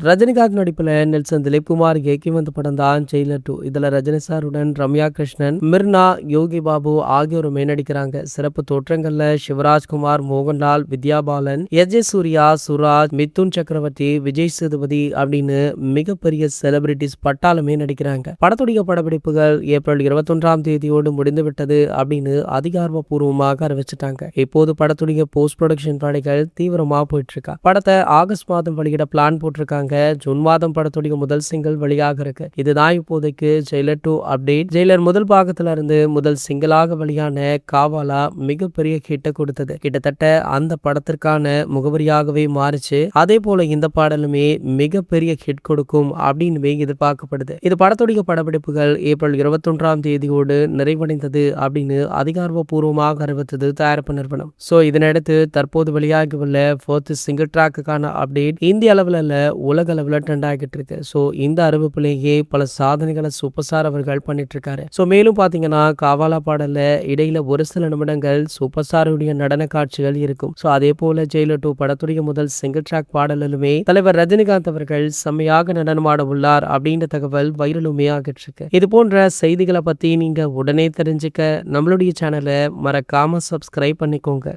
ரஜினிகாந்த் நடிப்புல நெல்சன் திலீப்குமார் இயக்கி வந்த படம் தான் ஜெயிலர் 2. இதுல ரஜினி சாருடன் ரம்யா கிருஷ்ணன், மிர்னா, யோகி பாபு ஆகியோருமே நடிக்கிறாங்க. சிறப்பு தோற்றங்கள்ல சிவராஜ்குமார், மோகன்லால், வித்யா பாலன், எஸ். சூர்யா, சுராஜ், மிதுன் சக்கரவர்த்தி, விஜய் சேதுபதி அப்படின்னு மிகப்பெரிய செலிபிரிட்டிஸ் பட்டாளமே நடிக்கிறாங்க. படத்துடைய படப்பிடிப்புகள் ஏப்ரல் 21ஆம் தேதியோடு முடிந்துவிட்டது அப்படின்னு அதிகாரப்பூர்வமாக அறிவிச்சிட்டாங்க. இப்போது படத்துடைய போஸ்ட் ப்ரொடக்ஷன் பணிகள் தீவிரமா போயிட்டு இருக்கா. படத்தை ஆகஸ்ட் மாதம் வெளியிட பிளான் போட்டிருக்காங்க. ஜூன் மாதம் படத்துடைய முதல் சிங்கிள் வெளியாக இருக்கு. இதுதான் இப்போதைக்கு ஜெயிலர் 2 அப்டேட். ஜெயிலர் முதல் பாகத்துல இருந்து முதல் சிங்கிளாக வெளியான காவாலா மிகப்பெரிய ஹிட்டை கொடுத்தது. கிட்டத்தட்ட அந்த படத்திற்கான முகவரியாகவே மாறிச்சு. அதே போல இந்த பாடலுமே மிகப்பெரிய ஹிட் கொடுக்கும் அப்படின்னு எதிர்பார்க்கப்படுது. இது படத்துடைய படப்பிடிப்புகள் ஏப்ரல் 21ஆம் தேதியோடு நிறைவடைந்தது அப்படின்னு அதிகாரப்பூர்வமாக அறிவித்தது தயாரிப்பு நிறுவனம். சோ இதனடுத்து தற்போது வெளியாகியுள்ள 4th சிங்கிள் ட்ராக்குக்கான அப்டேட் இந்திய அளவில் உலக அளவில் ட்ரெண்ட் ஆகிட்டு இருக்கு. ஸோ இந்த அறிவிப்பிலேயே பல சாதனைகளை சூப்பர் ஸ்டார் அவர்கள் பண்ணிட்டு இருக்காரு. ஸோ மேலும் பார்த்தீங்கன்னா காவாலா பாடல்ல இடையில ஒரு சில நிமிடங்கள் சூப்பர் ஸ்டாருடைய நடன காட்சிகள் இருக்கும். ஸோ அதே போல ஜெயிலர் 2 படத்துடைய முதல் சிங்கிள் ட்ராக் பாடலிலுமே தலைவர் ரஜினிகாந்த் அவர்கள் செம்மையாக நடனமாட உள்ளார் அப்படின்ற தகவல் வைரலுமே ஆகிட்டு இருக்கு. இது போன்ற செய்திகளை பத்தி நீங்க உடனே தெரிஞ்சுக்க நம்மளுடைய சேனலை மறக்காம சப்ஸ்கிரைப் பண்ணிக்கோங்க.